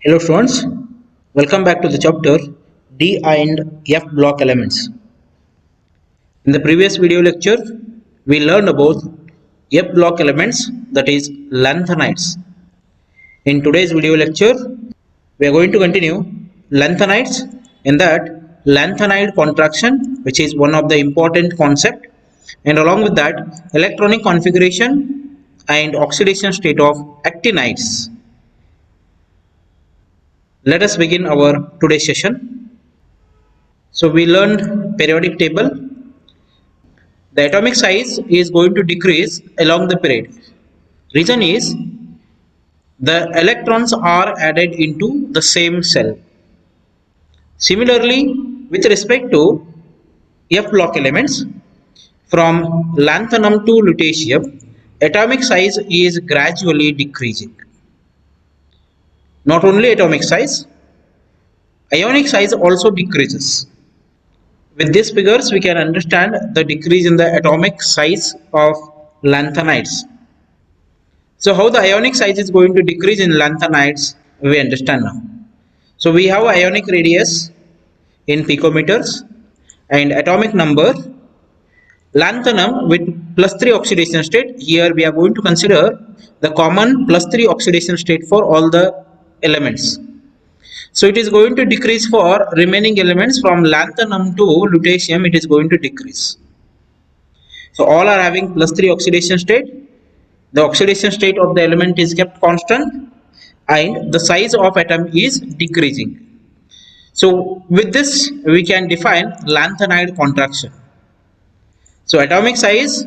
Hello students, welcome back to the chapter D and F block elements. In the previous video lecture, we learned about F block elements, that is lanthanides. In today's video lecture, we are going to continue lanthanides, in that lanthanide contraction, which is one of the important concept, and along with that electronic configuration and oxidation state of actinides. Let us begin our today's session. So we learned periodic table. The atomic size is going to decrease along the period. Reason is the electrons are added into the same cell. Similarly, with respect to F block elements, from lanthanum to lutetium, atomic size is gradually decreasing. Not only atomic size, ionic size also decreases. With these figures, we can understand the decrease in the atomic size of lanthanides. So how the ionic size is going to decrease in lanthanides, we understand now. So we have ionic radius in picometers and atomic number. Lanthanum with +3 oxidation state. Here we are going to consider the common +3 oxidation state for all the elements. So it is going to decrease for remaining elements. From lanthanum to lutetium, it is going to decrease. So all are having +3 oxidation state. The oxidation state of the element is kept constant and the size of atom is decreasing. So with this we can define lanthanide contraction. So atomic size,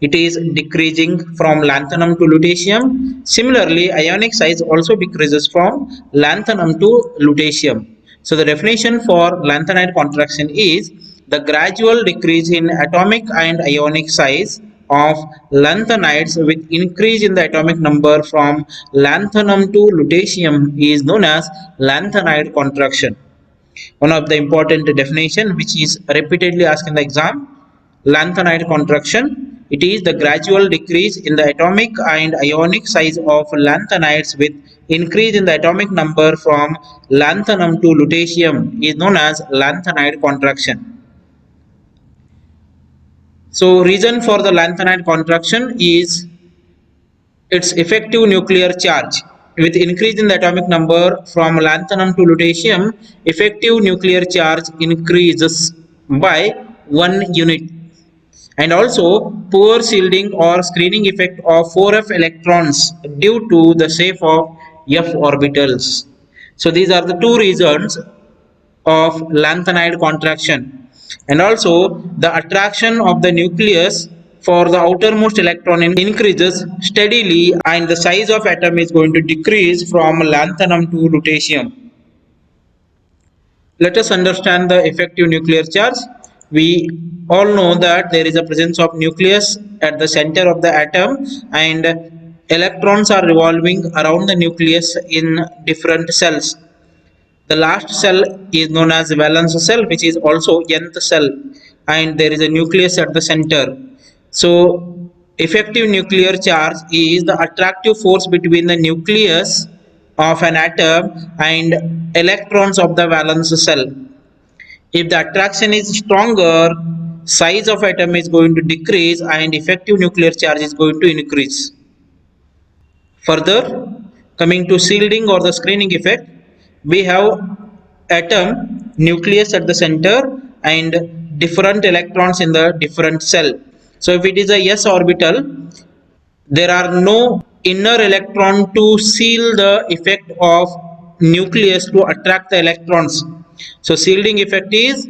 it is decreasing from lanthanum to lutetium. Similarly, ionic size also decreases from lanthanum to lutetium. So the definition for lanthanide contraction is the gradual decrease in atomic and ionic size of lanthanides with increase in the atomic number from lanthanum to lutetium is known as lanthanide contraction. One of the important definition which is repeatedly asked in the exam, lanthanide contraction, it is the gradual decrease in the atomic and ionic size of lanthanides with increase in the atomic number from lanthanum to lutetium is known as lanthanide contraction. So reason for the lanthanide contraction is its effective nuclear charge. With increase in the atomic number from lanthanum to lutetium, effective nuclear charge increases by 1 unit. And also poor shielding or screening effect of 4f electrons due to the shape of f orbitals. So these are the two reasons of lanthanide contraction. And also the attraction of the nucleus for the outermost electron increases steadily and the size of atom is going to decrease from lanthanum to lutetium. Let us understand the effective nuclear charge. We all know that there is a presence of nucleus at the center of the atom and electrons are revolving around the nucleus in different cells. The last cell is known as valence cell, which is also nth cell, and there is a nucleus at the center. So effective nuclear charge is the attractive force between the nucleus of an atom and electrons of the valence cell. If the attraction is stronger, size of atom is going to decrease and effective nuclear charge is going to increase. Further, coming to shielding or the screening effect, we have atom, nucleus at the center and different electrons in the different cell. So if it is a s orbital, there are no inner electron to seal the effect of nucleus to attract the electrons. So shielding effect is,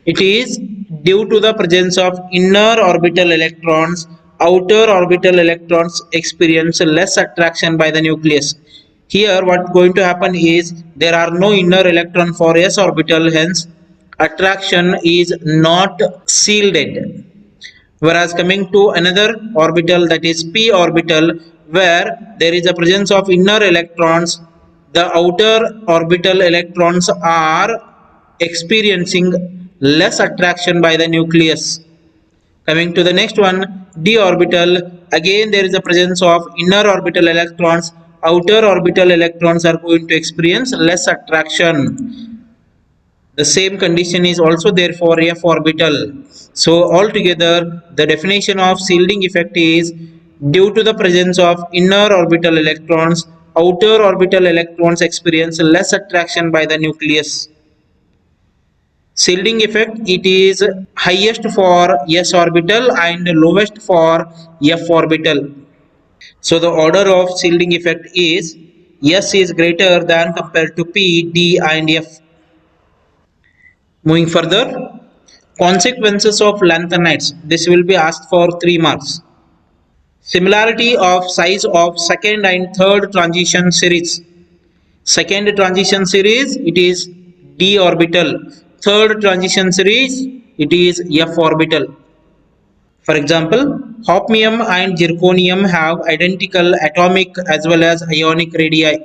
it is due to the presence of inner orbital electrons. Outer orbital electrons experience less attraction by the nucleus. Here what going to happen is there are no inner electron for s orbital, hence attraction is not shielded. Whereas coming to another orbital, that is p orbital, where there is a presence of inner electrons, the outer orbital electrons are experiencing less attraction by the nucleus. Coming to the next one, d orbital, again there is a presence of inner orbital electrons, outer orbital electrons are going to experience less attraction. The same condition is also there for f orbital. So altogether the definition of shielding effect is due to the presence of inner orbital electrons, outer orbital electrons experience less attraction by the nucleus. Shielding effect, it is highest for s orbital and lowest for f orbital. So the order of shielding effect is s is greater than compared to p, d and f. Moving further, consequences of lanthanides. This will be asked for 3 marks. Similarity of size of second and third transition series. Second transition series, it is d orbital. Third transition series, it is f orbital. For example, hafnium and zirconium have identical atomic as well as ionic radii.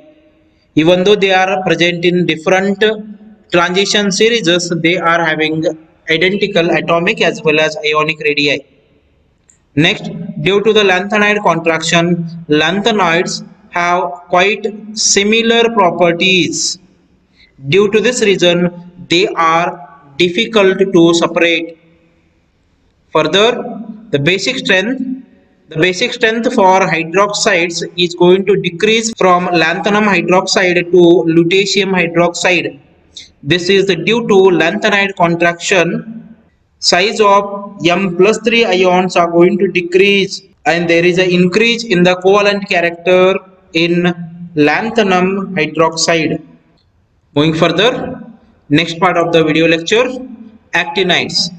Even though they are present in different transition series, they are having identical atomic as well as ionic radii. Next, due to the lanthanide contraction, lanthanides have quite similar properties. Due to this reason, they are difficult to separate. Further, the basic strength for hydroxides is going to decrease from lanthanum hydroxide to lutetium hydroxide. This is due to lanthanide contraction. Size of M plus 3 ions are going to decrease, and there is an increase in the covalent character in lanthanum hydroxide. Moving further, next part of the video lecture, actinides.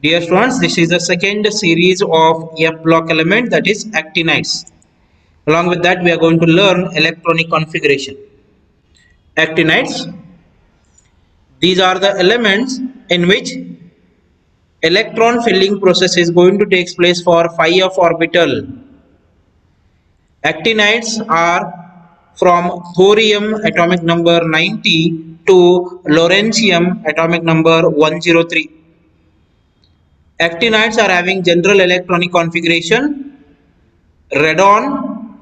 Dear students, this is the second series of F block element, that is actinides. Along with that, we are going to learn electronic configuration. Actinides, these are the elements in which electron filling process is going to take place for phi f orbital. Actinides are from thorium atomic number 90 to lawrencium atomic number 103. Actinides are having general electronic configuration radon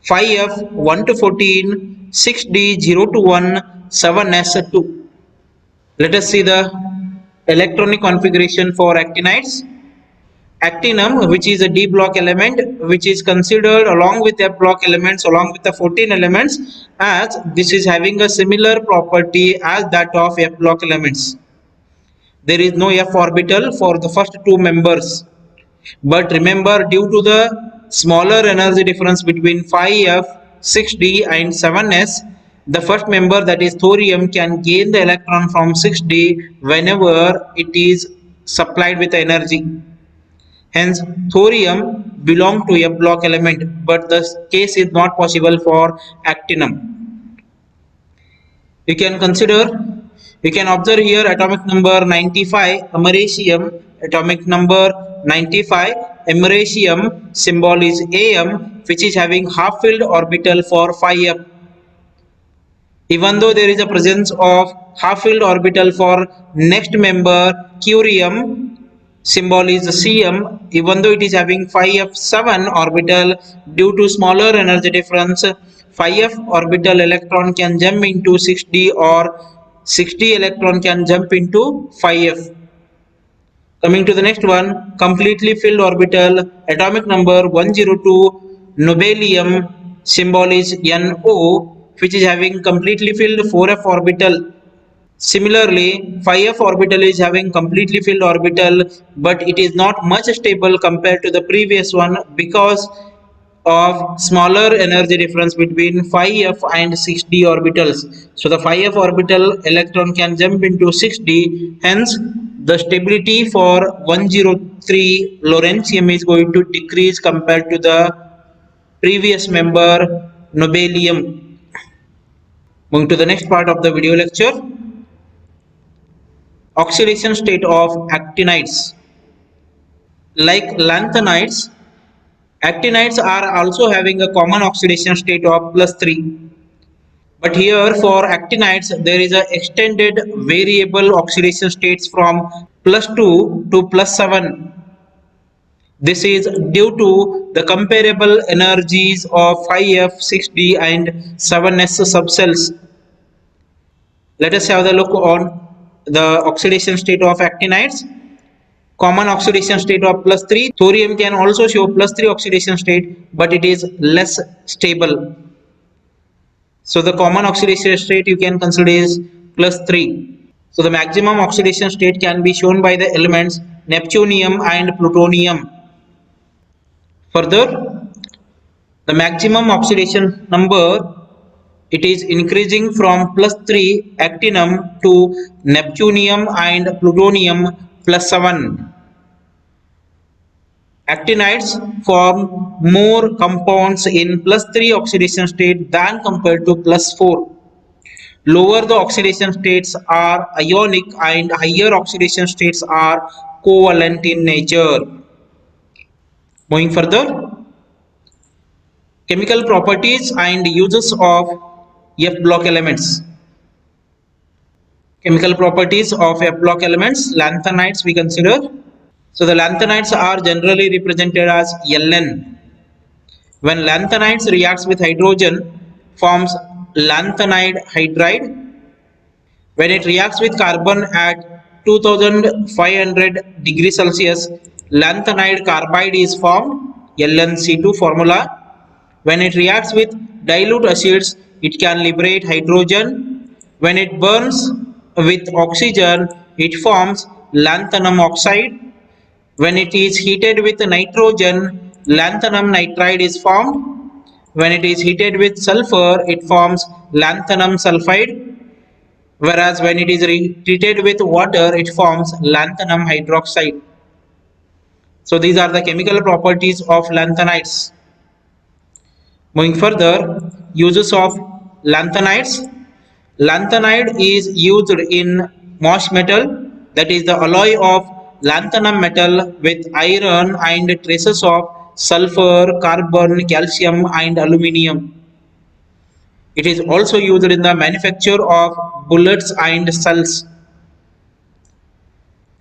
5f 1 to 14, 6d 0 to 1, 7s 2. Let us see the electronic configuration for actinides. Actinum, which is a D block element, which is considered along with F block elements, along with the 14 elements, as this is having a similar property as that of F block elements. There is no F orbital for the first two members. But remember, due to the smaller energy difference between 5f, 6d and 7s, the first member, that is thorium, can gain the electron from 6d whenever it is supplied with energy. Hence, thorium belongs to F block element, but the case is not possible for actinum. You can observe here atomic number 95, americium, atomic number 95, americium, symbol is Am, which is having half-filled orbital for 5f. Even though there is a presence of half-filled orbital for next member, curium, symbol is Cm, even though it is having 5f7 orbital, due to smaller energy difference, 5f orbital electron can jump into 6d or 6d electron can jump into 5f. Coming to the next one, completely filled orbital, atomic number 102, nobelium, symbol is No, which is having completely filled 4f orbital. Similarly, 5f orbital is having completely filled orbital, but it is not much stable compared to the previous one because of smaller energy difference between 5f and 6d orbitals. So the 5f orbital electron can jump into 6d, hence the stability for 103 lawrencium is going to decrease compared to the previous member nobelium. Moving to the next part of the video lecture, oxidation state of actinides. Like lanthanides, actinides are also having a common oxidation state of +3. But here for actinides, there is a extended variable oxidation states from +2 to +7. This is due to the comparable energies of 5F, 6D and 7S subcells. Let us have a look on the oxidation state of actinides. Common oxidation state of +3. Thorium can also show +3 oxidation state, but it is less stable. So the common oxidation state you can consider is +3. So the maximum oxidation state can be shown by the elements neptunium and plutonium. Further, the maximum oxidation number, it is increasing from +3 actinium to neptunium and plutonium +7. Actinides form more compounds in +3 oxidation state than compared to +4. Lower the oxidation states are ionic and higher oxidation states are covalent in nature. Moving further, chemical properties and uses of F block elements. Chemical properties of F block elements, lanthanides we consider. So the lanthanides are generally represented as Ln. When lanthanides reacts with hydrogen, forms lanthanide hydride. When it reacts with carbon at 2500 degrees Celsius, lanthanide carbide is formed, LnC2 formula. When it reacts with dilute acids, it can liberate hydrogen. When it burns with oxygen, it forms lanthanum oxide. When it is heated with nitrogen, lanthanum nitride is formed. When it is heated with sulfur, it forms lanthanum sulfide. Whereas when it is treated with water, it forms lanthanum hydroxide. So these are the chemical properties of lanthanides. Moving further, uses of lanthanides. Lanthanide is used in MOS metal, that is the alloy of lanthanum metal with iron and traces of sulfur, carbon, calcium and aluminium. It is also used in the manufacture of bullets and shells,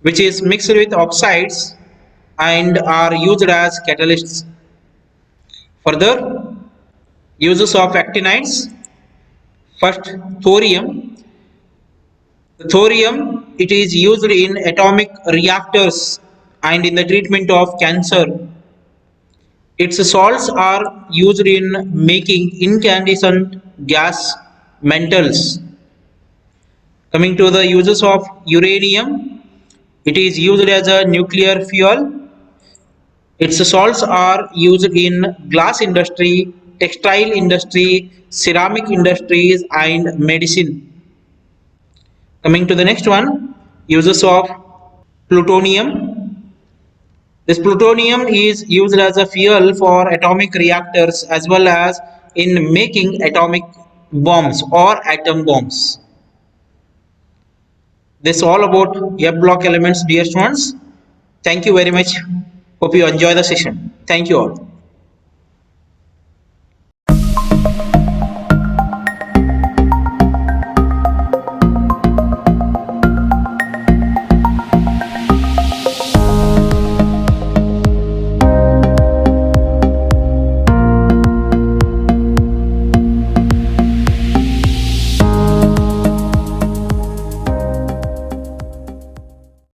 which is mixed with oxides and are used as catalysts. Further, uses of actinides. First, thorium. The thorium, it is used in atomic reactors and in the treatment of cancer. Its salts are used in making incandescent gas metals. Coming to the uses of uranium, it is used as a nuclear fuel. Its salts are used in glass industry, textile industry, ceramic industries and medicine. Coming to the next one, uses of plutonium. This plutonium is used as a fuel for atomic reactors as well as in making atomic bombs or atom bombs. This is all about F block elements, dear students. Thank you very much. Hope you enjoy the session. Thank you all.